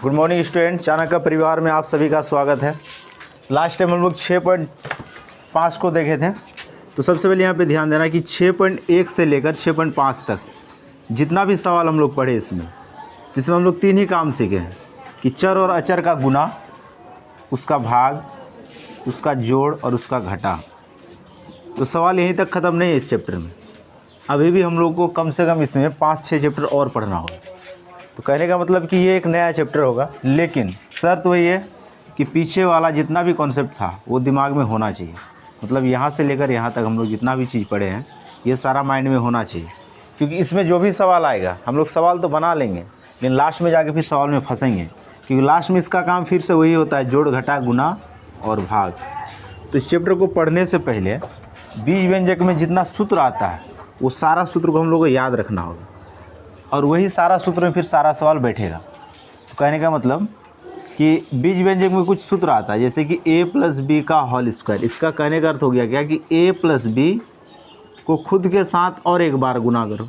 Good morning student, Chanakya परिवार में आप सभी का स्वागत है। लास्ट टाइम हम लोग 6.5 को देखे थे, तो सबसे पहले यहाँ पे ध्यान देना कि 6.1 से लेकर 6.5 तक जितना भी सवाल हम लोग पढ़े इसमें हम लोग 3 ही काम सीखे हैं कि चर और अचर का गुना, उसका भाग, उसका जोड़ और उसका घटा। तो सवाल यहीं तक ख़त्म नहीं है इस चैप्टर में। अभी भी हम लोग को कम से कम इसमें 5-6 चैप्टर और पढ़ना होगा। तो कहने का मतलब कि ये एक नया चैप्टर होगा, लेकिन शर्त वही है कि पीछे वाला जितना भी कॉन्सेप्ट था वो दिमाग में होना चाहिए। मतलब यहाँ से लेकर यहाँ तक हम लोग जितना भी चीज़ पढ़े हैं ये सारा माइंड में होना चाहिए, क्योंकि इसमें जो भी सवाल आएगा हम लोग सवाल तो बना लेंगे, लेकिन लास्ट में जाके फिर सवाल में फंसेंगे, क्योंकि लास्ट में इसका काम फिर से वही होता है, जोड़, घटा, गुना और भाग। तो इस चैप्टर को पढ़ने से पहले बीज व्यंजक में जितना सूत्र आता है वो सारा सूत्र को हम लोग को याद रखना होगा, और वही सारा सूत्र में फिर सारा सवाल बैठेगा। तो कहने का मतलब कि बीज व्यंजक में कुछ सूत्र आता है, जैसे कि a + b का होल स्क्वायर। इसका कहने का अर्थ हो गया क्या कि a + b को खुद के साथ और एक बार गुना करो।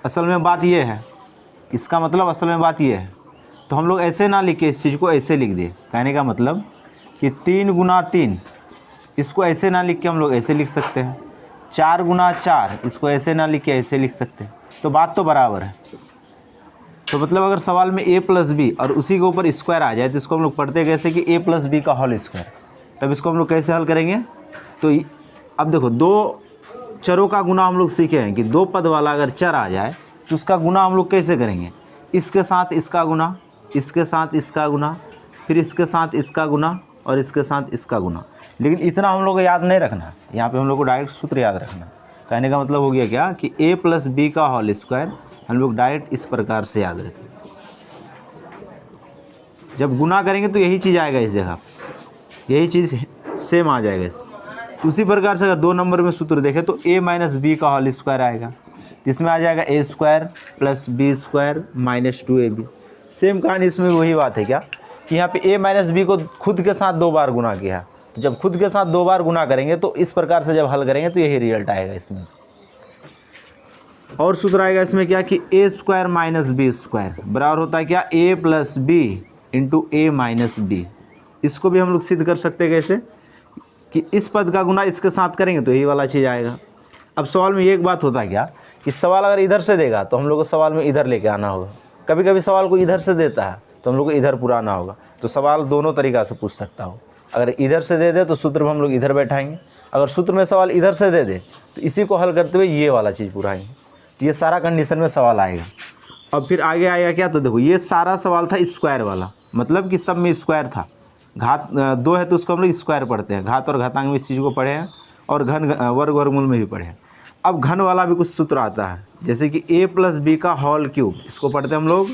असल में बात ये है, इसका मतलब असल में बात ये है। तो हम लोग ऐसे ना लिख के इस चीज़ को ऐसे लिख दिए। कहने का मतलब कि 3 × 3 इसको ऐसे ना लिख के हम लोग ऐसे लिख सकते हैं। 4 × 4 इसको ऐसे ना लिख के ऐसे लिख सकते हैं। तो बात तो बराबर है। तो मतलब अगर सवाल में a + b और उसी के ऊपर स्क्वायर आ जाए तो इसको हम लोग पढ़ते कैसे कि a + b का होल स्क्वायर। तब इसको हम लोग कैसे हल करेंगे? तो अब देखो, 2 चरों का गुना हम लोग सीखे हैं कि 2 पद वाला अगर चर आ जाए तो उसका गुना हम लोग कैसे करेंगे? इसके साथ इसका गुना, इसके साथ इसका गुना, फिर इसके साथ इसका गुना और इसके साथ इसका गुना। लेकिन इतना हम लोग को याद नहीं रखना, यहाँ पे हम लोग को डायरेक्ट सूत्र याद रखना। कहने का मतलब हो गया क्या कि a + b का होल स्क्वायर हम लोग डायरेक्ट इस प्रकार से याद रखें। जब गुना करेंगे तो यही चीज़ आएगा इस जगह, यही चीज़ सेम आ जाएगा इसमें। तो उसी प्रकार से अगर 2 नंबर में सूत्र देखें तो a - b का होल स्क्वायर आएगा, इसमें आ जाएगा a² + b² - 2ab। सेम कहानी इसमें वही बात है क्या कि यहाँ पे a - b को खुद के साथ 2 बार गुना किया। तो जब खुद के साथ 2 बार गुना करेंगे तो इस प्रकार से जब हल करेंगे तो यही रिजल्ट आएगा इसमें। और सूत्र आएगा इसमें क्या कि a² - b² बराबर होता है क्या a + b × a - b। इसको भी हम लोग सिद्ध कर सकते हैं कैसे कि इस पद का गुना इसके साथ करेंगे तो यही वाला चीज़ आएगा। अब सवाल में ये एक बात होता है क्या कि सवाल अगर इधर से देगा तो हम लोग को सवाल में इधर लेके आना होगा। कभी कभी सवाल को इधर से देता है तो हम लोग को इधर पुराना होगा। तो सवाल दोनों तरीक़ा से पूछ सकता हो। अगर इधर से दे दे तो सूत्र में हम लोग इधर बैठाएंगे, अगर सूत्र में सवाल इधर से दे दे तो इसी को हल करते हुए ये वाला चीज़ पुराएंगे। तो ये सारा कंडीशन में सवाल आएगा। अब फिर आगे आएगा क्या, तो देखो ये सारा सवाल था स्क्वायर वाला, मतलब कि सब में स्क्वायर था। घात 2 है तो उसको हम लोग स्क्वायर पढ़ते हैं, घात और घातांक में इस चीज़ को पढ़े हैं, और घन, वर्ग, वर्गमूल में भी पढ़े हैं। अब घन वाला भी कुछ सूत्र आता है, जैसे कि a + b का होल क्यूब, इसको पढ़ते हैं हम लोग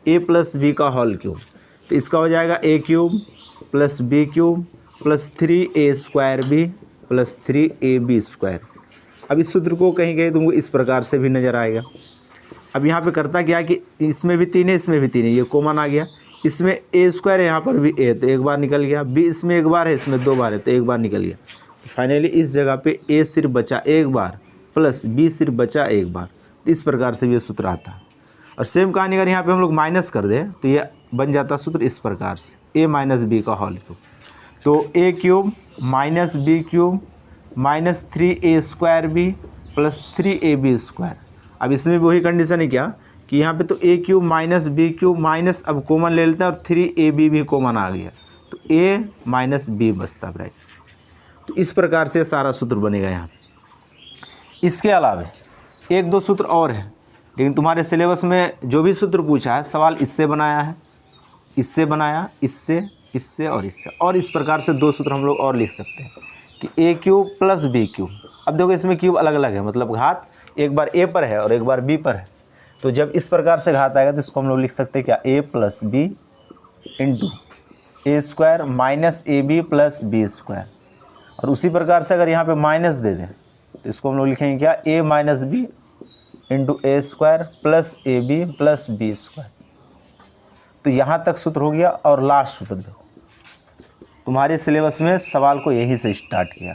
a + b का होल क्यूब। तो इसका हो जाएगा a³ + b³ + 3a² + 3ab²। अब इस सूत्र को कहीं कहीं तुमको इस प्रकार से भी नज़र आएगा। अब यहाँ पे करता क्या कि इसमें भी 3 है, इसमें भी 3 है, ये कॉमन आ गया। इसमें a² है, यहाँ पर भी a, तो एक बार निकल गया। b इसमें एक बार है, इसमें 2 बार है, तो एक बार निकल गया। फाइनली इस जगह पे a सिर्फ बचा एक बार प्लस b सिर्फ बचा एक बार। तो इस प्रकार से भी ये सूत्र आता है। और सेम कहानी अगर यहाँ पे हम लोग माइनस कर दें तो ये बन जाता सूत्र इस प्रकार से a - b का होल क्यूब। तो a³ - b³ - 3a² + 3ab²। अब इसमें भी वही कंडीशन है क्या कि यहाँ पे तो a³ - b³ अब कॉमन ले लेते हैं और 3ab भी कॉमन आ गया, तो a - b बचता ब्रैकेट। तो इस प्रकार से सारा सूत्र बनेगा यहाँ। इसके अलावा 1-2 सूत्र और हैं, लेकिन तुम्हारे सिलेबस में जो भी सूत्र पूछा है सवाल इससे बनाया है, इससे बनाया, इससे, इससे और इससे, और इस प्रकार से 2 सूत्र हम लोग और लिख सकते हैं कि a³ + b³। अब देखो इसमें क्यूब अलग अलग है, मतलब घात एक बार a पर है और एक बार b पर है। तो जब इस प्रकार से घात आएगा तो इसको हम लोग लिख सकते हैं क्या a + b × a² - ab + b²। और उसी प्रकार से अगर यहाँ पे माइनस दे दें तो इसको हम लोग लिखेंगे क्या a - b × a² + ab + b²। तो यहाँ तक सूत्र हो गया। और लास्ट सूत्र देखो, तुम्हारे सिलेबस में सवाल को यहीं से स्टार्ट किया।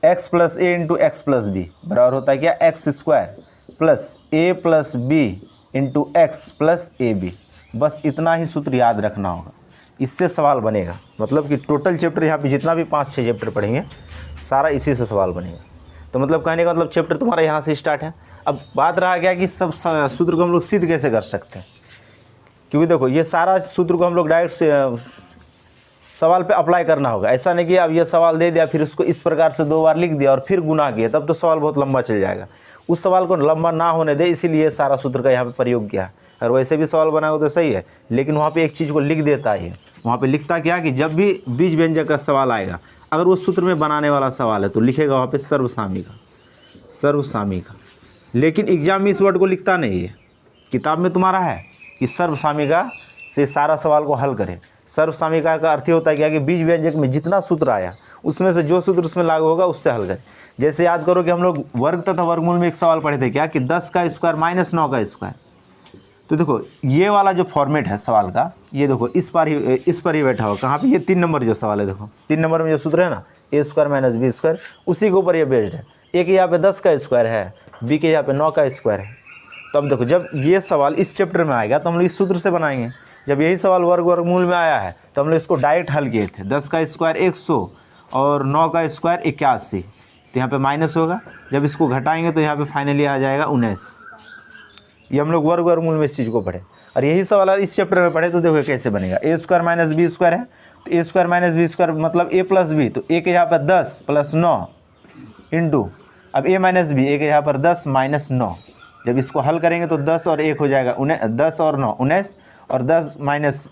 x + a × x + b बराबर होता है क्या x² + a + b into x plus a b. बस इतना ही सूत्र याद रखना होगा, इससे सवाल बनेगा। मतलब कि टोटल चैप्टर यहाँ पे जितना भी 5-6 चैप्टर पढ़ेंगे सारा इसी से सवाल बनेगा। तो मतलब कहने का मतलब चैप्टर तुम्हारा यहाँ से स्टार्ट है। अब बात रहा गया कि सब सूत्र को हम लोग सिद्ध कैसे कर सकते हैं, क्योंकि देखो ये सारा सूत्र को हम लोग डायरेक्ट से सवाल पे अप्लाई करना होगा। ऐसा नहीं कि अब ये सवाल दे दिया फिर उसको इस प्रकार से 2 बार लिख दिया और फिर गुना किया, तब तो सवाल बहुत लंबा चल जाएगा। उस सवाल को लंबा ना होने दे, इसीलिए सारा सूत्र का यहाँ पे प्रयोग किया है। और वैसे भी सवाल बनाओ तो सही है, लेकिन वहाँ पे एक चीज़ को लिख देता है। वहाँ पे लिखता क्या कि जब भी बीज व्यंजक का सवाल आएगा, अगर वो सूत्र में बनाने वाला सवाल है तो लिखेगा वहाँ पे सर्वसामी का। लेकिन एग्जाम में इस वर्ड को लिखता नहीं है। किताब में तुम्हारा है कि सर्वसामिका से सारा सवाल को हल करें। सर्वसामिका का अर्थ होता है क्या कि बीज व्यंजक में जितना सूत्र आया उसमें से जो सूत्र उसमें लागू होगा उससे हल करें। जैसे याद करो कि हम लोग वर्ग तथा वर्गमूल में एक सवाल पढ़े थे क्या कि 10 का स्क्वायर माइनस 9 का स्क्वायर। तो देखो ये वाला जो फॉर्मेट है सवाल का, ये देखो इस पर ही बैठा हो। कहाँ पे? ये 3 नंबर जो सवाल है, देखो 3 नंबर में जो सूत्र है ना ए स्क्वायर माइनस बी स्क्वायर, उसी के ऊपर ये बेस्ड है। ए के यहाँ पे 10 का स्क्वायर है, बी के यहाँ पे 9 का स्क्वायर है। तो अब देखो जब ये सवाल इस चैप्टर में आएगा तो हम लोग इस सूत्र से बनाएंगे। जब यही सवाल वर्गमूल में आया है तो हम लोग इसको डायरेक्ट हल किए थे। 10 का स्क्वायर 100 और 9 का स्क्वायर 81, तो यहाँ पे माइनस होगा। जब इसको घटाएंगे तो यहाँ पे फाइनली आ जाएगा 19। ये हम लोग वर्गमूल में इस चीज़ को पढ़े। और यही सवाल इस चैप्टर में पढ़े तो देखो कैसे बनेगा। ए स्क्वायर माइनस बी स्क्वायर है, तो ए स्क्वायर माइनस बी स्क्वायर मतलब ए प्लस बी, तो ए के यहाँ पर 10 प्लस 9 इंटू अब ए माइनस बी, ए के यहाँ पर 10 माइनस 9। जब इसको हल करेंगे तो 10 और 1 हो जाएगा 10 और 9 19, और 10 माइनस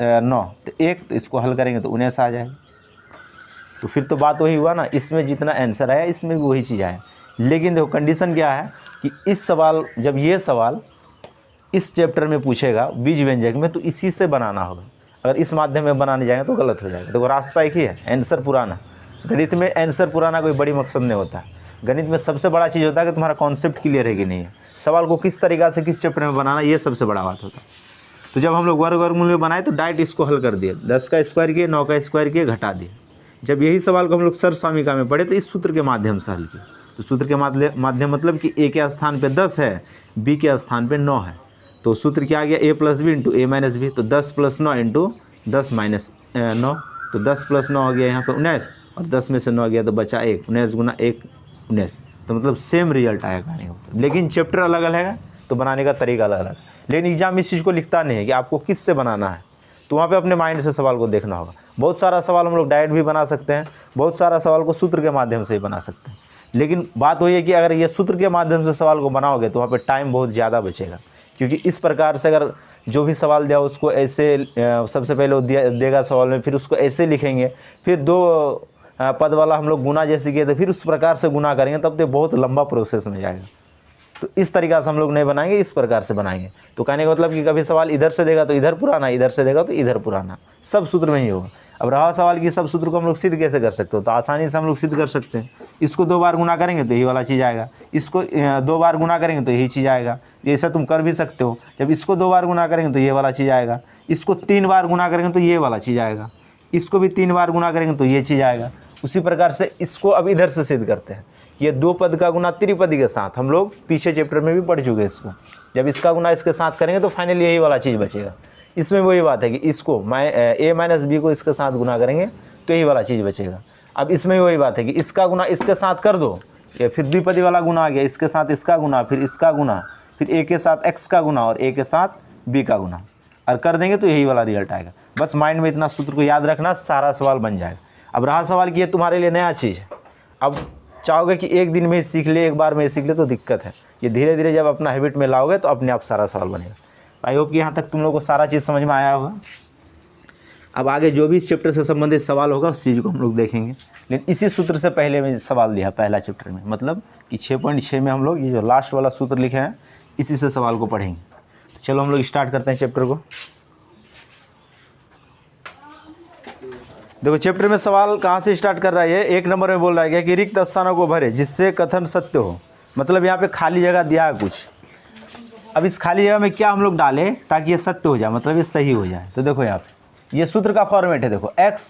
9 तो 1, तो इसको हल करेंगे तो 19 आ जाएगा। तो फिर तो बात वही हुआ ना, इसमें जितना आंसर आया इसमें भी वही चीज़ आया। लेकिन देखो कंडीशन क्या है कि इस सवाल, जब ये सवाल इस चैप्टर में पूछेगा बीज व्यंजक में, तो इसी से बनाना होगा। अगर इस माध्यम में बनाने जाएंगे तो गलत हो जाएगा। देखो रास्ता एक ही है, आंसर पुराना। गणित में आंसर पुराना कोई बड़ी मकसद नहीं होता। गणित में सबसे बड़ा चीज़ होता है कि तुम्हारा कॉन्सेप्ट क्लियर है कि नहीं है, सवाल को किस तरीक़ा से किस चैप्टर में बनाना, ये सबसे बड़ा बात होता है। तो जब हम लोग वर्गमूल में बनाए तो डायरेक्ट इसको हल कर दिए। 10 का स्क्वायर किए, 9 का स्क्वायर किए, घटा दिए। जब यही सवाल को हम लोग सर्वसामिका में पढ़े तो इस सूत्र के माध्यम से हल किए। तो सूत्र के माध्यम मतलब कि ए के स्थान पे 10 है, बी के स्थान पे 9 है। तो सूत्र क्या आ गया? ए प्लस बी इंटू ए माइनस बी। तो 10 प्लस 9 इंटू 10 माइनस 9, तो 10 प्लस 9 हो गया यहाँ पे 19, और 10 में से 9 गया तो बचा 1। 19 गुना 1 19। तो मतलब सेम रिजल्ट आएगा, नहीं होता। लेकिन चैप्टर अलग अलग है तो बनाने का तरीका अलग अलग है। लेकिन एग्जाम इस चीज़ को लिखता नहीं है कि आपको किस से बनाना है, तो वहाँ पे अपने माइंड से सवाल को देखना होगा। बहुत सारा सवाल हम लोग डायरेक्ट भी बना सकते हैं, बहुत सारा सवाल को सूत्र के माध्यम से ही बना सकते हैं। लेकिन बात वही है कि अगर ये सूत्र के माध्यम से सवाल को बनाओगे तो वहाँ पे टाइम बहुत ज़्यादा बचेगा, क्योंकि इस प्रकार से अगर जो भी सवाल दिया उसको ऐसे सबसे पहले वो देगा सवाल में, फिर उसको ऐसे लिखेंगे, फिर 2 पद वाला हम लोग गुना जैसे किए तो फिर उस प्रकार से गुना करेंगे, तब तो बहुत लंबा प्रोसेस में जाएगा। तो इस तरीक़ा से हम लोग नहीं बनाएंगे, इस प्रकार से बनाएंगे। तो कहने का मतलब कि कभी सवाल इधर से देगा तो इधर पुराना, इधर से देगा तो इधर पुराना, सब सूत्र में ही होगा। अब रहा सवाल कि सब सूत्र को हम लोग सिद्ध कैसे कर सकते हो, तो आसानी से हम लोग सिद्ध कर सकते हैं। इसको 2 बार गुना करेंगे तो यही वाला चीज़ आएगा, इसको 2 बार गुना करेंगे तो यही चीज़ आएगा। ऐसा तुम कर भी सकते हो। जब इसको 2 बार गुना करेंगे तो ये वाला चीज़ आएगा, इसको 3 बार गुना करेंगे तो ये वाला चीज़ आएगा, इसको भी 3 बार गुना करेंगे तो ये चीज़ आएगा। उसी प्रकार से इसको अब इधर से सिद्ध करते हैं। ये 2 पद का गुना त्रिपदी के साथ हम लोग पीछे चैप्टर में भी पढ़ चुके हैं। इसको जब इसका गुना इसके साथ करेंगे तो फाइनली यही वाला चीज़ बचेगा। इसमें वही बात है कि इसको ए माइनस बी को इसके साथ गुना करेंगे तो यही वाला चीज़ बचेगा। अब इसमें भी वही बात है कि इसका गुना इसके साथ कर दो, या फिर द्विपदी वाला गुना आ गया, इसके साथ इसका गुना, फिर इसका गुना, फिर ए के साथ एक्स का गुना और ए के साथ बी का गुना, और कर देंगे तो यही वाला रिजल्ट आएगा। बस माइंड में इतना सूत्र को याद रखना, सारा सवाल बन जाएगा। अब रहा सवाल कि ये तुम्हारे लिए नया चीज़ है, अब चाहोगे कि एक दिन में ही सीख ले, एक बार में ही सीख ले, तो दिक्कत है। ये धीरे धीरे जब अपना हैबिट में लाओगे तो अपने आप सारा सवाल बनेगा। आई होप कि यहाँ तक तुम लोगों को सारा चीज़ समझ में आया होगा। अब आगे जो भी इस चैप्टर से संबंधित सवाल होगा उस चीज़ को हम लोग देखेंगे। लेकिन इसी सूत्र से पहले में सवाल दिया पहला चैप्टर में, मतलब कि 6.6 में हम लोग ये जो लास्ट वाला सूत्र लिखे हैं इसी से सवाल को पढ़ेंगे। तो चलो हम लोग स्टार्ट करते हैं चैप्टर को। देखो चैप्टर में सवाल कहाँ से स्टार्ट कर रहा है, 1 नंबर में बोल रहा है कि रिक्त स्थानों को भरे जिससे कथन सत्य हो। मतलब यहाँ पे खाली जगह दिया है कुछ। अब इस खाली जगह में क्या हम लोग डालें ताकि ये सत्य हो जाए, मतलब ये सही हो जाए। तो देखो यहाँ पे ये सूत्र का फॉर्मेट है, देखो x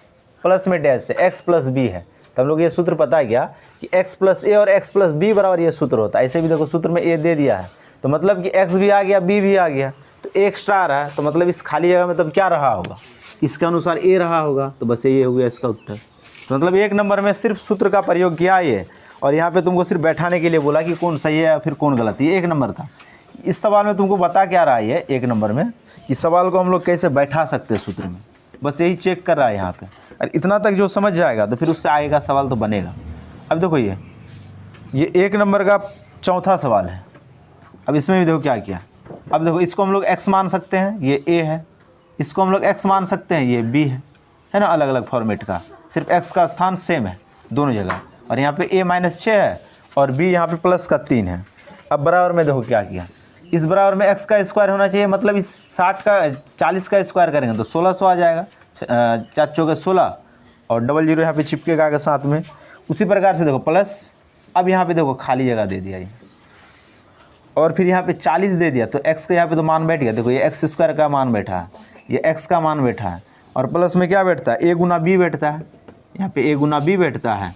प्लस में डैश से x प्लस बी है। तो हम लोग ये सूत्र पता है क्या कि x प्लस ए और x प्लस बी बराबर ये सूत्र होता है। ऐसे भी देखो सूत्र में a दे दिया है, तो मतलब कि x भी आ गया, b भी आ गया, तो a एक्स्ट्रा आ रहा है, तो मतलब इस खाली जगह में तब क्या रहा होगा, इसके अनुसार a रहा होगा, तो बस ये हो गया इसका उत्तर। तो मतलब 1 नंबर में सिर्फ सूत्र का प्रयोग किया ये, और यहाँ पे तुमको सिर्फ बैठाने के लिए बोला कि कौन सही है या फिर कौन गलत है। ये 1 नंबर था। इस सवाल में तुमको बता क्या रहा है 1 नंबर में कि सवाल को हम लोग कैसे बैठा सकते हैं सूत्र में, बस यही चेक कर रहा है यहाँ पे। और इतना तक जो समझ जाएगा तो फिर उससे आगे का सवाल तो बनेगा। अब देखो ये 1 नंबर का चौथा सवाल है। अब इसमें भी देखो क्या किया। अब देखो इसको हम लोग x मान सकते हैं, ये a है, इसको हम लोग x मान सकते हैं, ये b है ना, अलग अलग फॉर्मेट का, सिर्फ x का स्थान सेम है दोनों जगह, और यहाँ पे a-6 है और b यहाँ पे प्लस का 3 है। अब बराबर में देखो क्या किया, इस बराबर में x का स्क्वायर होना चाहिए, मतलब इस 40 का स्क्वायर करेंगे तो 1600 आ जाएगा, 4 चौके 16 और 00 यहाँ पे चिपकेगा के साथ में। उसी प्रकार से देखो प्लस, अब यहाँ पे देखो खाली जगह दे दिया ये, और फिर यहाँ पे 40 दे दिया, तो x का यहाँ पे तो मान बैठ गया। देखो ये x स्क्वायर का मान बैठा है, ये x का मान बैठा है, और प्लस में क्या बैठता है, a गुना b बैठता है, यहाँ पे a गुना b बैठता है,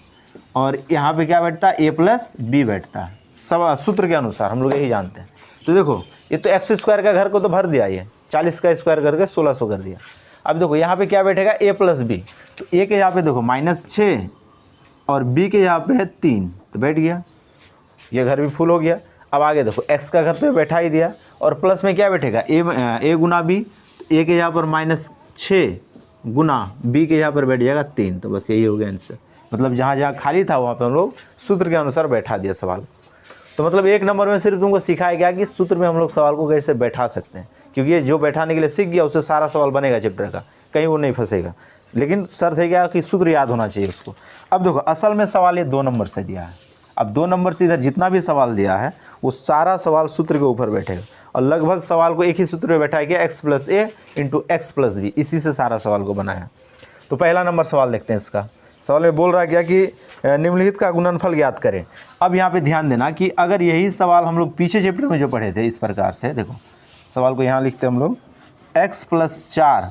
और यहाँ पे क्या बैठता है, a प्लस b बैठता है। सब सूत्र के अनुसार हम लोग यही जानते हैं। तो देखो ये तो x स्क्वायर का घर को तो भर दिया, ये 40 का स्क्वायर करके 1600 कर दिया। अब देखो यहाँ पे क्या बैठेगा, a प्लस b, तो a के यहाँ पे देखो -6 और b के यहाँ पे है 3, तो बैठ गया, ये घर भी फुल हो गया। अब आगे देखो x का घर तो बैठा ही दिया, और प्लस में क्या बैठेगा, a गुना b, तो a के यहाँ पर -6 गुना b के यहाँ पर बैठ जाएगा 3, तो बस यही हो गया आंसर। मतलब जहाँ जहाँ खाली था वहाँ पे हम लोग सूत्र के अनुसार बैठा दिया सवाल। तो मतलब 1 नंबर में सिर्फ तुमको सिखाया गया कि सूत्र में हम लोग सवाल को कैसे बैठा सकते हैं, क्योंकि ये जो बैठाने के लिए सीख गया उससे सारा सवाल बनेगा चैप्टर का, कहीं वो नहीं फंसेगा। लेकिन शर्त है क्या कि सूत्र याद होना चाहिए उसको। अब देखो असल में सवाल ये 2 नंबर से दिया है। अब 2 नंबर से इधर जितना भी सवाल दिया है वो सारा सवाल सूत्र के ऊपर बैठेगा, और लगभग सवाल को एक ही सूत्र में बैठाया गया, x + a × x + b, इसी से सारा सवाल को बनाया। तो पहला नंबर सवाल देखते हैं इसका। सवाल में बोल रहा है क्या कि निम्नलिखित का गुणनफल ज्ञात करें। अब यहाँ पे ध्यान देना कि अगर यही सवाल हम लोग पीछे चैप्टर में जो पढ़े थे इस प्रकार से, देखो सवाल को यहाँ लिखते हैं हम लोग, x + 4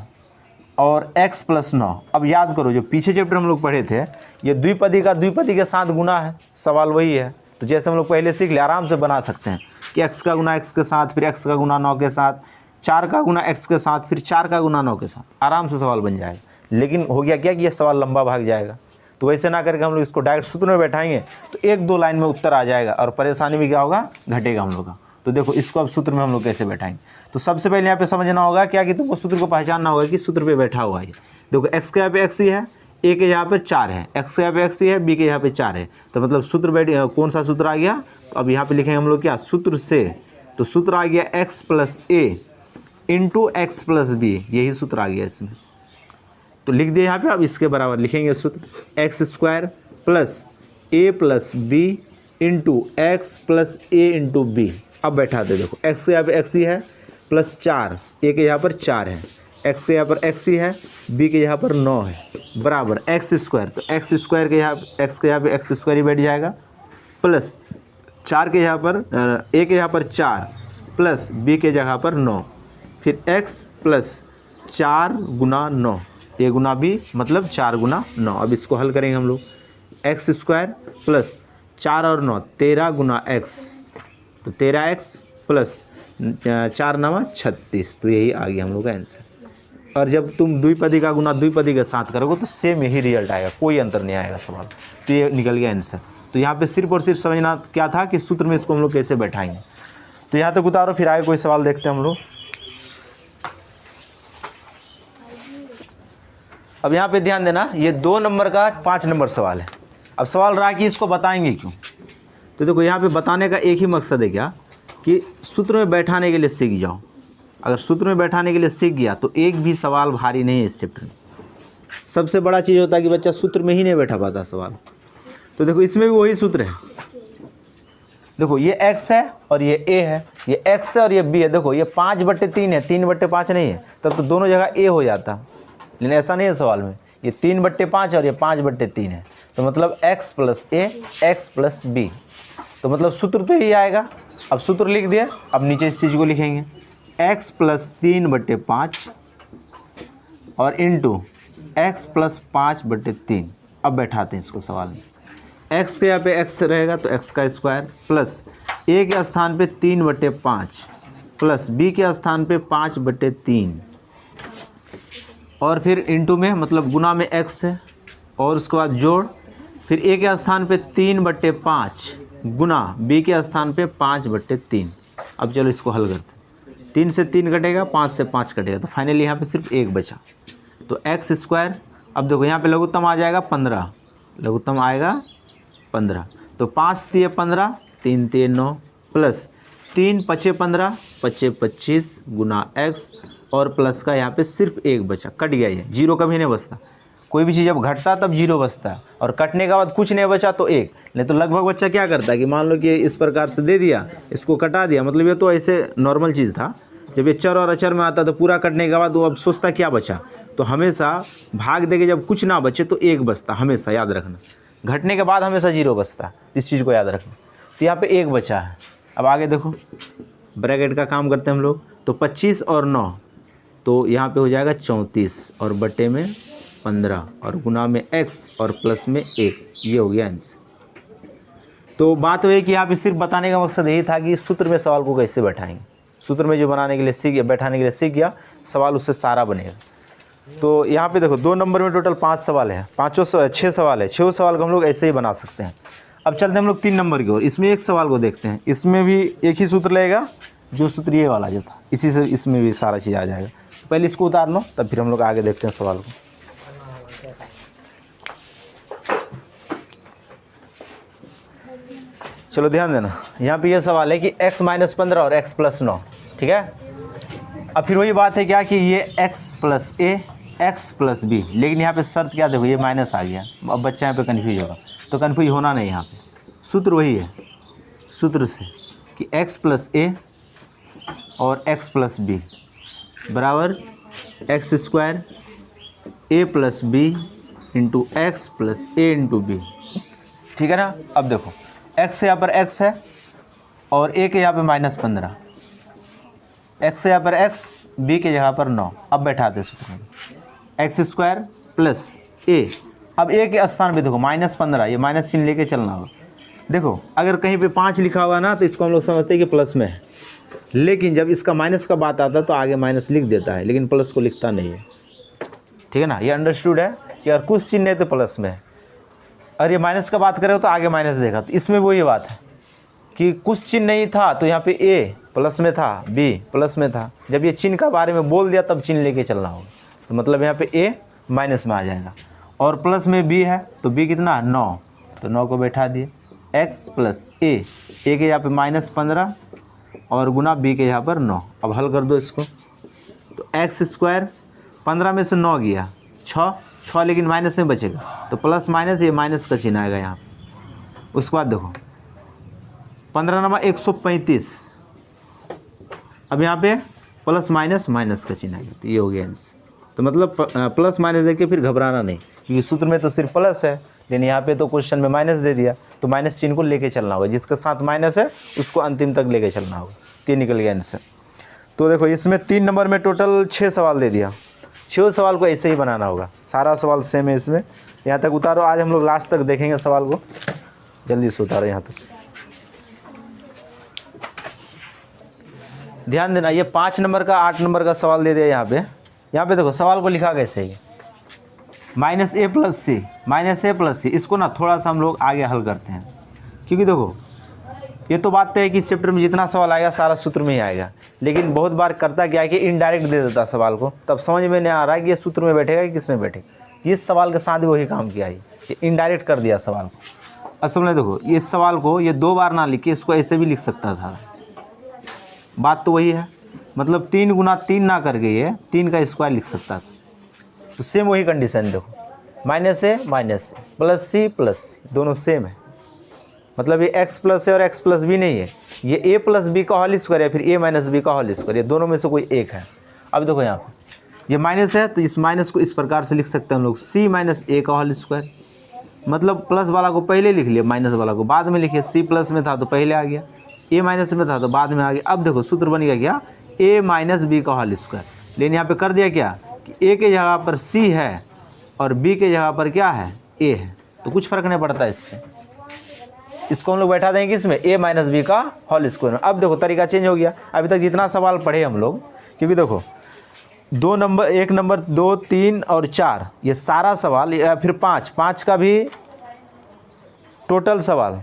और x + 9। अब याद करो जो पीछे चैप्टर हम लोग पढ़े थे, ये द्विपदी का द्विपदी के साथ गुना है, सवाल वही है। तो जैसे हम लोग पहले सीख ले, आराम से बना सकते हैं कि x का गुना x के साथ, फिर x का गुना 9 के साथ, 4 का गुना x के साथ, फिर 4 का गुना 9 के साथ, आराम से सवाल बन जाएगा। लेकिन हो गया क्या कि ये सवाल लंबा भाग जाएगा, तो वैसे ना करके हम लोग इसको डायरेक्ट सूत्र में बैठाएंगे तो 1-2 लाइन में उत्तर आ जाएगा, और परेशानी भी क्या होगा, घटेगा हम लोग का। तो देखो इसको अब सूत्र में हम लोग कैसे बैठाएंगे। तो सबसे पहले यहाँ पे समझना होगा क्या कि तुमको सूत्र को पहचानना होगा कि सूत्र पे बैठा हुआ है। देखो x के यहाँ पे x ही है, a के यहाँ पे 4 है, x के यहाँ पे x ही है, b के यहाँ पे 4 है, तो मतलब सूत्र बैठ कौन सा सूत्र आ गया। तो अब यहाँ पे लिखेंगे हम लोग क्या, सूत्र से, तो सूत्र आ गया x + a × x + b, यही सूत्र आ गया इसमें। तो लिख दिया यहाँ पे। अब इसके बराबर लिखेंगे सूत्र, x² + a + b × x + a × b। अब बैठा दे, देखो x के यहाँ पे x ही है, +4, a के यहाँ पर 4 है, x के यहाँ पर x ही है, b के यहाँ पर 9 है, बराबर x², तो x² के यहाँ x के यहाँ पे x² ही बैठ जाएगा, प्लस 4 के यहाँ पर a के यहाँ पर 4 प्लस b के जगह पर 9, फिर x + 4 × 9, a गुना b मतलब 4 × 9। अब इसको हल करेंगे हम लोग, x² + 4 और 9 13 × x, तो 13x + 4 × 9 36, तो यही आ गया हम लोग का आंसर। और जब तुम द्विपदी का गुना द्विपदी के साथ करोगे तो सेम यही रिजल्ट आएगा, कोई अंतर नहीं आएगा सवाल। तो ये निकल गया आंसर। तो यहाँ पे सिर्फ और सिर्फ समझना क्या था कि सूत्र में इसको हम लोग कैसे बैठाएंगे। तो यहाँ तक उतारो, फिर आगे कोई सवाल देखते हैं हम लोग। अब यहाँ पे ध्यान देना, ये 2 नंबर का 5 नंबर सवाल है। अब सवाल रहा कि इसको बताएंगे क्यों। तो देखो यहाँ पे बताने का एक ही मकसद है क्या कि सूत्र में बैठाने के लिए सीख जाओ। अगर सूत्र में बैठाने के लिए सीख गया तो एक भी सवाल भारी नहीं है इस चैप्टर में। सबसे बड़ा चीज़ होता है कि बच्चा सूत्र में ही नहीं बैठा पाता सवाल। तो देखो इसमें भी वही सूत्र है। देखो ये x है और ये a है, ये x है और ये b है। देखो ये 5/3 है, 3/5 नहीं है, तब तो दोनों जगह a हो जाता, लेकिन ऐसा नहीं है सवाल में। ये 3/5 और ये 5/3 है, तो मतलब x + a x + b, तो मतलब सूत्र तो यही आएगा। अब सूत्र लिख दिया, अब नीचे इस चीज़ को लिखेंगे x + 3/5 और इंटू x + 5/3। अब बैठाते हैं इसको सवाल में। x के यहाँ पे x रहेगा तो x² प्लस ए के स्थान पे 3/5 प्लस बी के स्थान पे 5/3 और फिर इंटू में मतलब गुना में x है और उसके बाद जोड़, फिर ए के स्थान पे 3/5 गुना बी के स्थान पे 5/3। अब चलो इसको हल करते हैं। 3 से 3 कटेगा, 5 से 5 कटेगा, तो फाइनली यहाँ पे सिर्फ 1 बचा। तो x², अब देखो यहाँ पे लघुत्तम आ जाएगा 15, लघुत्तम आएगा 15। तो 5 तिये 15, 3 तिये 9 प्लस 3 पचे 15, पचे 25 गुना x और प्लस का यहाँ पे सिर्फ 1 बचा, कट गया। ये जीरो कभी नहीं बचता, कोई भी चीज़ जब घटता तब जीरो बचता है और कटने के बाद कुछ नहीं बचा तो 1। नहीं तो लगभग बच्चा क्या करता है कि मान लो कि इस प्रकार से दे दिया, इसको कटा दिया, मतलब ये तो ऐसे नॉर्मल चीज़ था। जब ये चर और अचर में आता तो पूरा कटने के बाद वो अब सोचता क्या बचा। तो हमेशा भाग दे के जब कुछ ना बचे तो 1 बचता, हमेशा याद रखना। घटने के बाद हमेशा जीरो बचता, इस चीज़ को याद रखना। तो यहाँ पे 1 बचा है। अब आगे देखो, ब्रैकेट का काम करते हैं हम लोग। तो 25 और 9, तो यहाँ पे हो जाएगा 34 और बटे में 15 और गुना में x और प्लस में 1। ये हो गया आंसर। तो बात हुई कि यहाँ पे सिर्फ बताने का मकसद यही था कि सूत्र में सवाल को कैसे बैठाएंगे। सूत्र में जो बनाने के लिए सीख गया, बैठाने के लिए सीख गया, सवाल उससे सारा बनेगा। तो यहाँ पे देखो 2 नंबर में टोटल 5 सवाल है, 6 सवाल है। 6 सवाल को हम लोग ऐसे ही बना सकते हैं। अब चलते हैं हम लोग 3 नंबर की ओर। इसमें एक सवाल को देखते हैं, इसमें भी एक ही सूत्र लगेगा, जो सूत्र ये वाला जो था, इसी से इसमें भी सारा चीज़ आ जाएगा। पहले इसको उतार लो, तब फिर हम लोग आगे देखते हैं सवाल को। चलो ध्यान देना, यहाँ पे ये सवाल है कि x - 15 और x + 9, ठीक है। अब फिर वही बात है क्या कि ये x + a x + b, लेकिन यहाँ पे शर्त क्या, देखो ये माइनस आ गया। अब बच्चा यहाँ पे कन्फ्यूज होगा, तो कन्फ्यूज होना नहीं। यहाँ पे सूत्र वही है, सूत्र से कि x + a और x + b बराबर x² a + b into x + a into b, ठीक है ना। अब देखो x यहाँ पर x है और a के यहाँ पे -15, x यहाँ पर x, b के जगह पर 9। अब बैठाते सूत्र में x² + a। अब a के स्थान पे देखो -15, ये माइनस चिन्ह लेके चलना होगा। देखो अगर कहीं पे 5 लिखा हुआ ना तो इसको हम लोग समझते हैं कि प्लस में है, लेकिन जब इसका माइनस का बात आता है तो आगे माइनस लिख देता है, लेकिन प्लस को लिखता नहीं है, ठीक है ना। ये अंडरस्टूड है कि अगर कुछ चिन्ह है तो प्लस में है, अगर ये माइनस का बात करें तो आगे माइनस देगा। तो इसमें वही बात है कि कुछ चिन्ह नहीं था तो यहाँ पे a प्लस में था, b प्लस में था। जब ये चिन्ह का बारे में बोल दिया तब चिन्ह लेके चलना होगा। तो मतलब यहाँ पे a माइनस में आ जाएगा और प्लस में b है, तो b कितना 9, तो 9 को बैठा दिए। x + a, a के यहाँ पे -15 और गुना b के यहाँ पर 9। अब हल कर दो इसको, तो x², 15 में से 9 गया 6, लेकिन माइनस में बचेगा, तो प्लस माइनस, ये माइनस का चिन्ह आएगा यहाँ। उसके बाद देखो 15 × 135, अब यहाँ पे प्लस माइनस का चिन्ह आएगा, तो ये हो गया आंसर। तो मतलब प्लस माइनस देके फिर घबराना नहीं, क्योंकि सूत्र में तो सिर्फ प्लस है, लेकिन यहाँ पे तो क्वेश्चन में माइनस दे दिया, तो माइनस चिन्ह को लेके चलना होगा। जिसके साथ माइनस है उसको अंतिम तक लेके चलना होगा। ये निकल गया आंसर। तो देखो इसमें 3 नंबर में टोटल 6 सवाल दे दिया। 6 सवाल को ऐसे ही बनाना होगा, सारा सवाल सेम है इसमें। यहाँ तक उतारो, आज हम लोग लास्ट तक देखेंगे सवाल को, जल्दी से उतारो यहाँ तक। ध्यान देना, ये 5 नंबर का 8 नंबर का सवाल दे दिया यहाँ पे। यहाँ पे देखो सवाल को लिखा कैसे है, -a + c, इसको ना थोड़ा सा हम लोग आगे हल करते हैं, क्योंकि देखो ये तो बात है कि इस चैप्टर में जितना सवाल आएगा सारा सूत्र में ही आएगा, लेकिन बहुत बार करता क्या है कि इनडायरेक्ट दे देता सवाल को, तब समझ में नहीं आ रहा है कि ये सूत्र में बैठेगा कि किस में बैठेगा। इस सवाल के साथ भी वही काम किया है, ये इनडायरेक्ट कर दिया सवाल को। असल में देखो इस सवाल को ये 2 बार ना लिख के इसको ऐसे भी लिख सकता था, बात तो वही है। मतलब 3 × 3 ना करके ये 3 का स्क्वायर लिख सकता था। तो सेम वही कंडीशन देखो, -a + c दोनों सेम है। मतलब ये x + a और x + b नहीं है, ये a + b का होल स्क्वायर या फिर a - b का होल स्क्वायर, ये दोनों में से कोई एक है। अब देखो यहाँ पर ये माइनस है, तो इस माइनस को इस प्रकार से लिख सकते हैं हम लोग, c - a का होल स्क्वायर। मतलब प्लस वाला को पहले लिख लिया, माइनस वाला को बाद में लिखिए। c प्लस में था तो पहले आ गया, a माइनस में था तो बाद में आ गया। अब देखो सूत्र बन गया क्या, a - b का होल स्क्वायर। लेकिन यहाँ पे कर दिया क्या कि a के जगह पर c है और b के जगह पर क्या है, a है, तो कुछ फ़र्क नहीं पड़ता इससे। इसको हम लोग बैठा देंगे किसमें, a माइनस बी का होल स्क्वायर में। अब देखो तरीका चेंज हो गया। अभी तक जितना सवाल पढ़े हम लोग, क्योंकि देखो 2 नंबर, 1 नंबर, 2, 3 और 4 ये सारा सवाल, या फिर 5 का भी टोटल सवाल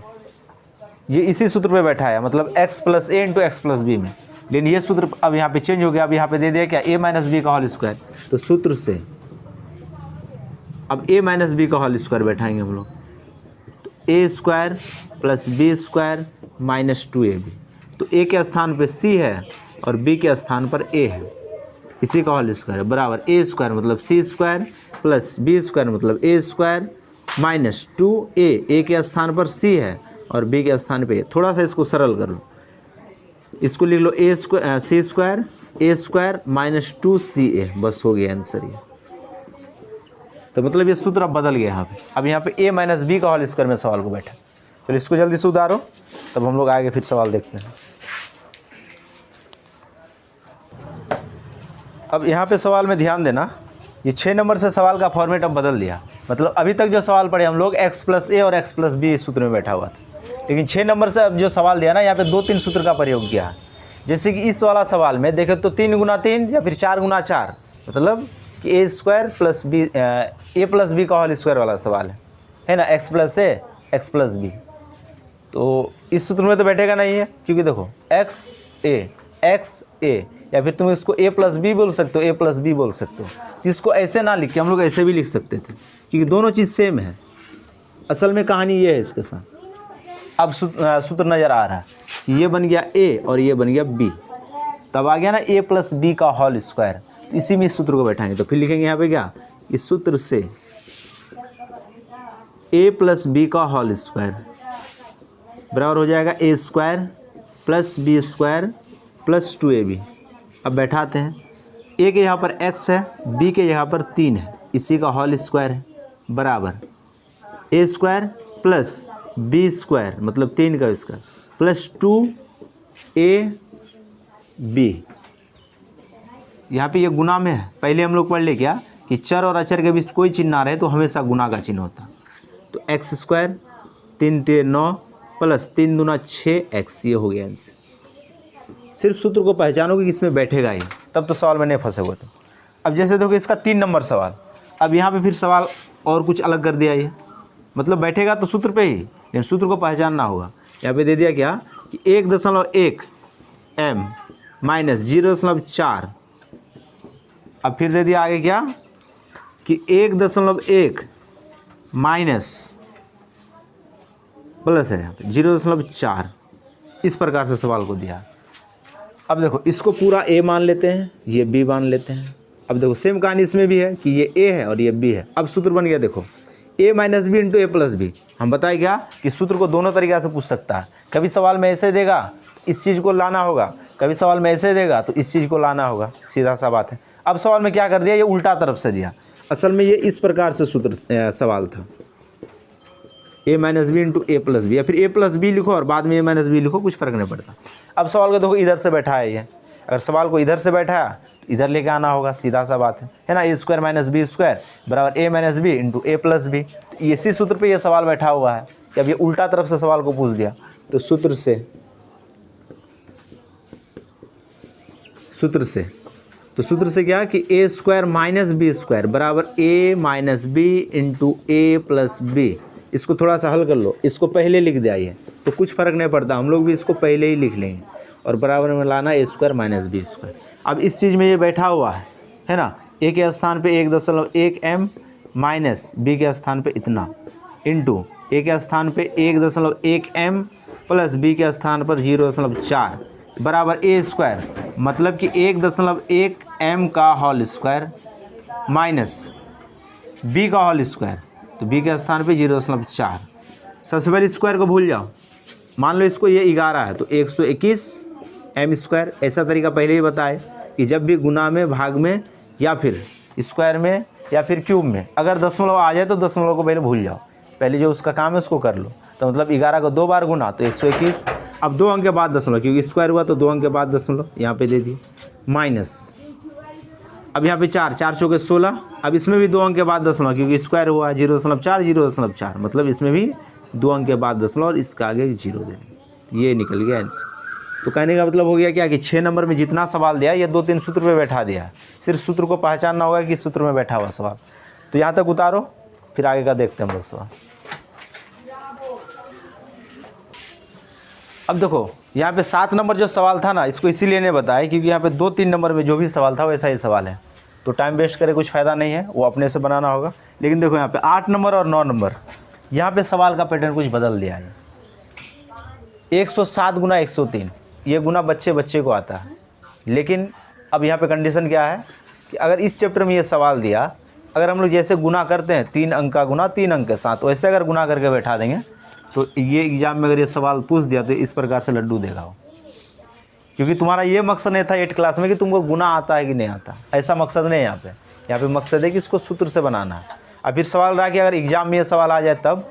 ये इसी सूत्र पे बैठा है, मतलब x प्लस ए इंटू एक्स प्लस बी में। लेकिन ये सूत्र अब यहाँ पे चेंज हो गया। अब यहाँ पे दे दिया क्या, a माइनस बी का होल स्क्वायर। तो सूत्र से अब a माइनस बी का होल स्क्वायर बैठाएंगे हम लोग। तो a square plus b square minus 2ab। तो a के स्थान पे c है और b के स्थान पर a है, इसी का होल स्क्वायर बराबर a स्क्वायर मतलब c square plus b square मतलब a square minus 2a। a के स्थान पर c है और b के स्थान पे। थोड़ा सा इसको सरल कर लो, इसको लिख लो a square c square a square minus 2ca, बस हो गया आंसर ये। तो मतलब ये सूत्र अब बदल गया यहाँ पे। अब यहाँ पे a माइनस बी का होल स्क्वायर में सवाल को बैठा। तो इसको जल्दी से उतारो, तब हम लोग आगे फिर सवाल देखते हैं। अब यहाँ पे सवाल में ध्यान देना, ये 6 नंबर से सवाल का फॉर्मेट अब बदल दिया। मतलब अभी तक जो सवाल पढ़े हम लोग x प्लस ए और x प्लस बी सूत्र में बैठा हुआ था, लेकिन 6 नंबर से अब जो सवाल दिया ना, यहाँ पे 2-3 सूत्र का प्रयोग किया है। जैसे कि इस वाला सवाल में देखें तो 3 गुना 3 या फिर 4 गुना 4, मतलब कि ए स्क्वायर प्लस बी, ए प्लस बी का होल स्क्वायर वाला सवाल है ना, एक्स प्लस ए एक्स प्लस बी। तो इस सूत्र में तो बैठेगा नहीं है, क्योंकि देखो एक्स ए, या फिर तुम इसको a प्लस बी बोल सकते हो, a प्लस बी बोल सकते हो। जिसको ऐसे ना लिख के हम लोग ऐसे भी लिख सकते थे, क्योंकि दोनों चीज़ सेम है। असल में कहानी ये है इसके साथ। अब सूत्र नज़र आ रहा है कि ये बन गया a और ये बन गया b, तब आ गया ना a प्लस बी का होल स्क्वायर। तो इसी में इस सूत्र को बैठाएंगे। तो फिर लिखेंगे यहाँ पे क्या, इस सूत्र से a प्लस बी का होल स्क्वायर बराबर हो जाएगा a square plus b square plus 2ab। अब बैठाते हैं, a के यहाँ पर x है, b के यहाँ पर 3 है, इसी का होल स्क्वायर है बराबर a square plus b square मतलब 3 का स्क्वायर प्लस 2ab। यहाँ पे ये गुना में है। पहले हम लोग पढ़ ले क्या कि चर और अचर के बीच कोई चिन्ह ना रहे तो हमेशा गुना का चिन्ह होता। तो x स्क्वायर 3 3 9 प्लस 3 दूना 6x, ये हो गया आंसर। सिर्फ सूत्र को पहचानोगे कि इसमें बैठेगा ही, तब तो सवाल में नहीं फंसे हुए। तो अब जैसे देखो इसका 3 नंबर सवाल, अब यहाँ पे फिर सवाल और कुछ अलग कर दिया ये, मतलब बैठेगा तो सूत्र पे ही, लेकिन सूत्र को पहचानना होगा। यहाँ पे दे दिया क्या कि 1.1 m माइनस 0.4। अब फिर दे दिया आगे क्या कि 1.1 माइनस प्लस है यहाँ पे 0.4, इस प्रकार से सवाल को दिया। अब देखो इसको पूरा a मान लेते हैं, ये b मान लेते हैं। अब देखो सेम कहानी इसमें भी है कि ये a है और ये b है। अब सूत्र बन गया देखो a minus b into a plus b. हम बताए क्या कि सूत्र को दोनों तरीक़े से पूछ सकता है। कभी सवाल में ऐसे देगा इस चीज़ को लाना होगा, कभी सवाल में ऐसे देगा तो इस चीज़ को लाना होगा, सीधा सा बात है। अब सवाल में क्या कर दिया, ये उल्टा तरफ से दिया। असल में ये इस प्रकार से सूत्र सवाल था, a minus b into a plus b, या फिर a प्लस बी लिखो और बाद में a माइनस बी लिखो, कुछ फ़र्क नहीं पड़ता। अब सवाल को देखो इधर से बैठा है ये, अगर सवाल को इधर से बैठाया तो इधर लेके आना होगा, सीधा सा बात है ना। a square minus b square बराबर a minus b into a plus b. इसी सूत्र पे ये सवाल बैठा हुआ है कि अब ये उल्टा तरफ से सवाल को पूछ दिया। तो सूत्र से क्या कि a square minus b square बराबर a minus b into a plus b. इसको थोड़ा सा हल कर लो, इसको पहले लिख दिया ये तो कुछ फ़र्क नहीं पड़ता, हम लोग भी इसको पहले ही लिख लेंगे और बराबर में लाना a square minus b square. अब इस चीज़ में ये बैठा हुआ है ना, a के स्थान पे 1.1 m माइनस b के स्थान पे इतना इंटू a के स्थान पे 1.1 m प्लस b के स्थान पर 0.4 बराबर a स्क्वायर, मतलब कि 1.1 m का होल स्क्वायर माइनस b का होल स्क्वायर, तो b के स्थान पे 0.4। सबसे पहले स्क्वायर को भूल जाओ, मान लो इसको ये 11 है तो 121 m स्क्वायर। ऐसा तरीका पहले ही बताए कि जब भी गुना में, भाग में या फिर स्क्वायर में या फिर क्यूब में अगर दशमलव आ जाए तो दशमलव को पहले भूल जाओ, पहले जो उसका काम है उसको कर लो। तो मतलब 11 को 2 बार गुना तो 121। अब 2 अंक के बाद दशमलव, क्योंकि स्क्वायर हुआ तो 2 अंक के बाद दशमलव यहाँ पे दे दिए माइनस। अब यहाँ पे 4 4 चौके 16। अब इसमें भी 2 अंक के बाद दशमलव, क्योंकि स्क्वायर हुआ 0.4 0.4, मतलब इसमें भी 2 अंक के बाद दशमलव और इसका आगे 0 दे देंगे। ये निकल गया आंसर। तो कहने का मतलब हो गया क्या कि 6 नंबर में जितना सवाल दिया ये 2-3 सूत्र पे बैठा दिया, सिर्फ सूत्र को पहचानना होगा कि सूत्र में बैठा हुआ सवाल। तो यहाँ तक उतारो, फिर आगे का देखते हैं हम लोग सवाल। अब देखो यहाँ पे 7 नंबर जो सवाल था ना, इसको इसीलिए नहीं बताया क्योंकि यहाँ पे 2-3 नंबर में जो भी सवाल था वैसा ही सवाल है, तो टाइम वेस्ट करे कुछ फ़ायदा नहीं है, वो अपने से बनाना होगा। लेकिन देखो यहाँ पे 8 नंबर और 9 नंबर, यहाँ पे सवाल का पैटर्न कुछ बदल दिया है। 107 गुना 103 ये गुना बच्चे बच्चे को आता है, लेकिन अब यहाँ पे कंडीशन क्या है कि अगर इस चैप्टर में ये सवाल दिया, अगर हम लोग जैसे गुना करते हैं 3 अंक का गुना 3 अंक के साथ, वैसे अगर गुना करके बैठा देंगे तो ये एग्ज़ाम में अगर ये सवाल पूछ दिया तो इस प्रकार से लड्डू देगा वो, क्योंकि तुम्हारा ये मकसद नहीं था 8 क्लास में कि तुमको गुना आता है कि नहीं आता, ऐसा मकसद नहीं है यहाँ पे मकसद है कि इसको सूत्र से बनाना है। अब फिर सवाल रहा कि अगर एग्ज़ाम में ये सवाल आ जाए, तब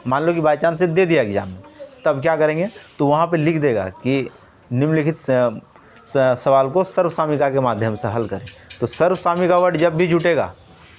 मान लो कि बाई चांस से दे दिया एग्ज़ाम में, तब क्या करेंगे तो वहाँ पे लिख देगा कि निम्नलिखित सवाल को सर्वसामिका के माध्यम से हल करें। तो सर्वसामिका वर्ड जब भी जुटेगा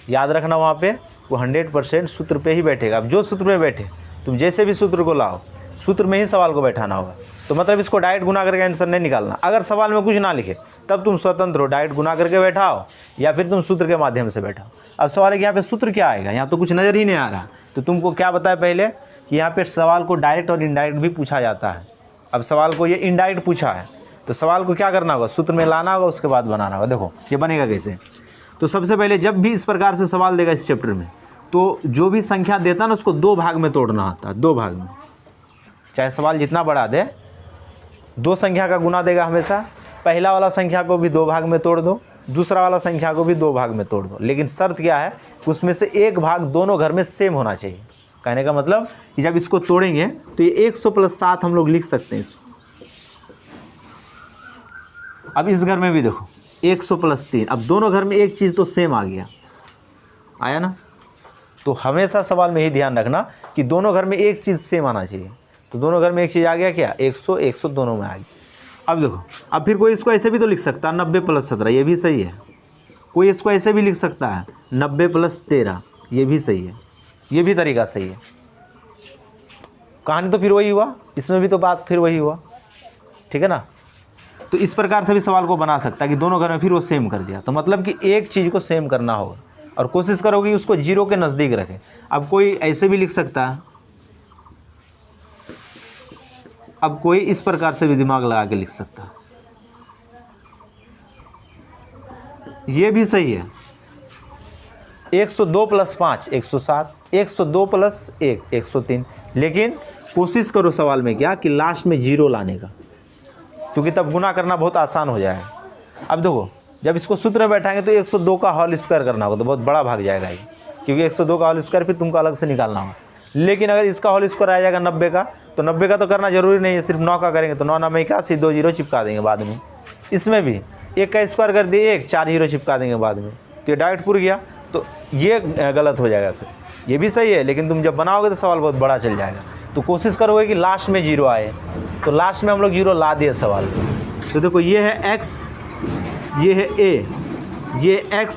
याद रखना वहाँ पे वो 100% सूत्र पे ही बैठेगा। अब जो सूत्र में बैठे, तुम जैसे भी सूत्र को लाओ, सूत्र में ही सवाल को बैठाना होगा। तो मतलब इसको डायरेक्ट गुना करके आंसर नहीं निकालना। अगर सवाल में कुछ ना लिखे तब तुम स्वतंत्र हो, डायरेक्ट गुना करके बैठाओ या फिर तुम सूत्र के माध्यम से बैठाओ। अब सवाल है कि यहाँ पे सूत्र क्या आएगा, यहाँ तो कुछ नज़र ही नहीं आ रहा। तो तुमको क्या बताया पहले कि यहाँ पे सवाल को डायरेक्ट और इनडायरेक्ट भी पूछा जाता है। अब सवाल को ये इनडायरेक्ट पूछा है तो सवाल को क्या करना होगा, सूत्र में लाना होगा, उसके बाद बनाना होगा। देखो ये बनेगा कैसे। तो सबसे पहले जब भी इस प्रकार से सवाल देगा इस चैप्टर में, तो जो भी संख्या देता है ना उसको 2 भाग में तोड़ना होता है, 2 भाग में। चाहे सवाल जितना बड़ा दे, 2 संख्या का गुना देगा हमेशा। पहला वाला संख्या को भी 2 भाग में तोड़ दो, दूसरा वाला संख्या को भी 2 भाग में तोड़ दो, लेकिन शर्त क्या है, उसमें से एक भाग दोनों घर में सेम होना चाहिए। कहने का मतलब कि जब इसको तोड़ेंगे तो ये 100 + 7 हम लोग लिख सकते हैं इसको। अब इस घर में भी देखो 100 + 3, अब दोनों घर में एक चीज़ तो सेम आ गया, आया ना। तो हमेशा सवाल में ही ध्यान रखना कि दोनों घर में एक चीज़ सेम आना चाहिए। तो दोनों घर में एक चीज़ आ गया क्या, 100 100 दोनों में आ गया। अब देखो, अब फिर कोई इसको ऐसे भी तो लिख सकता है 90 + 17, ये भी सही है। कोई इसको ऐसे भी लिख सकता है 90 + 13, ये भी सही है, ये भी तरीका सही है। कहानी तो फिर वही हुआ, इसमें भी तो बात फिर वही हुआ, ठीक है ना। तो इस प्रकार से भी सवाल को बना सकता है कि दोनों घर में फिर वो सेम कर दिया। तो मतलब कि एक चीज़ को सेम करना होगा और कोशिश करोगे कि उसको 0 के नज़दीक रखें। अब कोई ऐसे भी लिख सकता है, अब कोई इस प्रकार से भी दिमाग लगा के लिख सकता है, ये भी सही है। 102 + 5 107, 102 + 1 103, लेकिन कोशिश करो सवाल में क्या कि लास्ट में 0 लाने का, क्योंकि तब गुना करना बहुत आसान हो जाएगा। अब देखो जब इसको सूत्र में बैठाएंगे तो 102 का होल स्क्वायर करना होगा, तो बहुत बड़ा भाग जाएगा ये, क्योंकि 102 का होल स्क्वायर फिर तुमको अलग से निकालना होगा। लेकिन अगर इसका होल स्क्वायर आ जाएगा 90 का, तो 90 का तो करना जरूरी नहीं है, सिर्फ 9 का करेंगे तो 9 9 में 81, 2 0 चिपका देंगे बाद में। इसमें भी 1 का स्क्वायर कर दिए 1, 4 0 चिपका देंगे बाद में, तो ये डायरेक्ट पूर गया। तो ये गलत हो जाएगा, फिर ये भी सही है, लेकिन तुम जब बनाओगे तो सवाल बहुत बड़ा चल जाएगा। तो कोशिश करोगे कि लास्ट में 0 आए, तो लास्ट में हम लोग 0 ला दिए सवाल में। तो देखो ये है x, ये है a, ये x,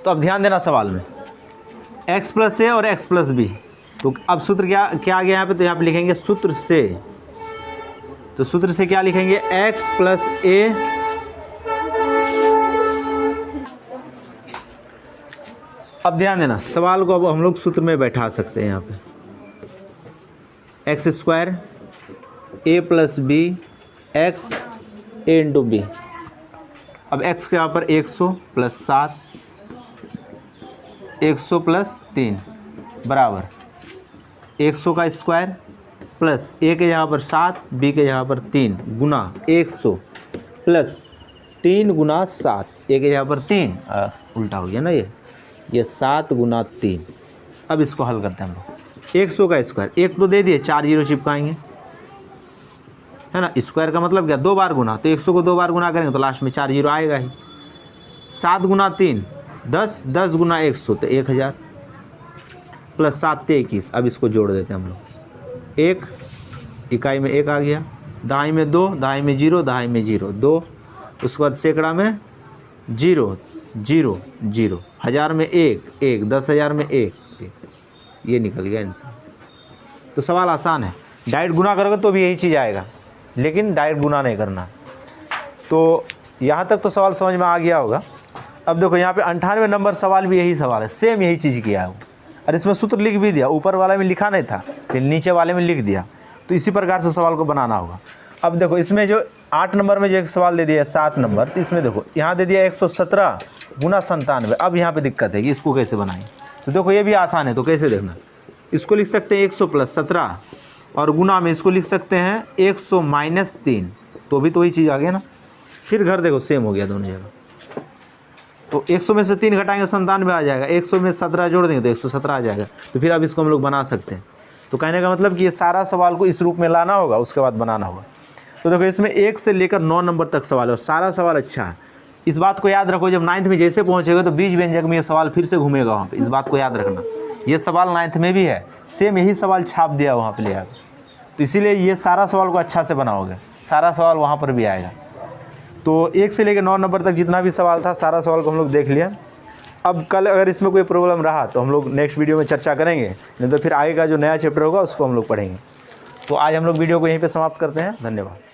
तो अब ध्यान देना सवाल में x + a और x + b। तो अब सूत्र क्या आ गया यहाँ पे, तो यहाँ पे लिखेंगे सूत्र से। तो सूत्र से क्या लिखेंगे, x + a अब ध्यान देना सवाल को अब हम लोग सूत्र में बैठा सकते हैं। यहाँ पे x² a + b x a × b। अब x के यहाँ पर 100 + 7 100 + 3 बराबर 100 का स्क्वायर प्लस a के यहाँ पर 7 b के यहाँ पर 3 गुना 100 प्लस 3 गुना 7 a के यहाँ पर 3 उल्टा हो गया ना, ये 7 गुना 3। अब इसको हल करते हैं हम लोग। 100 का स्क्वायर, एक तो दे दिए, 4 0 चिपकाएंगे, है ना। स्क्वायर का मतलब क्या, 2 बार गुना, तो 100 को 2 बार गुना करेंगे तो लास्ट में 4 0 आएगा ही। 7 गुना 3 10, 10 गुना 100 तो 1000 प्लस 7 × 21। अब इसको जोड़ देते हैं हम लोग, 1 इकाई में 1 आ गया, दहाई में 2, दहाई में 0, दहाई में 0 2, उसके बाद सैकड़ा में 0, 0 0, 1000 में 1 1, 10,000 में 1 1, ये निकल गया आंसर। तो सवाल आसान है, डायरेक्ट गुना करोगे तो भी यही चीज़ आएगा, लेकिन डायरेक्ट गुना नहीं करना। तो यहाँ तक तो सवाल समझ में आ गया होगा। अब देखो यहाँ पे 98 नंबर सवाल भी यही सवाल है, सेम यही चीज़ किया है। और इसमें सूत्र लिख भी दिया, ऊपर वाले में लिखा नहीं था, फिर नीचे वाले में लिख दिया। तो इसी प्रकार से सवाल को बनाना होगा। अब देखो इसमें जो 8 नंबर में जो एक सवाल दे दिया है 7 नंबर, तो इसमें देखो यहाँ दे दिया 117 गुना 97। अब यहाँ पे दिक्कत है कि इसको कैसे बनाएं। तो देखो ये भी आसान है, तो कैसे देखना, इसको लिख सकते हैं 100 + 17 और गुना में इसको लिख सकते हैं 100 - 3, तो भी तो वही चीज़ आ गया ना। फिर घर देखो सेम हो गया दोनों जगह। तो 100 में से 3 घटाएंगे 97 आ जाएगा, 100 में 17 जोड़ देंगे तो 117 आ जाएगा। तो फिर अब इसको हम लोग बना सकते हैं। तो कहने का मतलब कि ये सारा सवाल को इस रूप में लाना होगा, उसके बाद बनाना होगा। तो देखो इसमें 1 से लेकर 9 नंबर तक सवाल है और सारा सवाल अच्छा है। इस बात को याद रखो, जब 9th में जैसे पहुँचेगा तो बीज व्यंजक में ये सवाल फिर से घूमेगा वहाँ पे, इस बात को याद रखना। ये सवाल 9th में भी है, सेम यही सवाल छाप दिया वहाँ पे ले आकर। तो इसीलिए ये सारा सवाल को अच्छा से बनाओगे, सारा सवाल वहाँ पर भी आएगा। तो 1 से लेकर 9 नंबर तक जितना भी सवाल था, सारा सवाल को हम लोग देख लिया। अब कल अगर इसमें कोई प्रॉब्लम रहा तो हम लोग नेक्स्ट वीडियो में चर्चा करेंगे, नहीं तो फिर आगे का जो नया चैप्टर होगा उसको हम लोग पढ़ेंगे। तो आज हम लोग वीडियो को यहीं पे समाप्त करते हैं। धन्यवाद।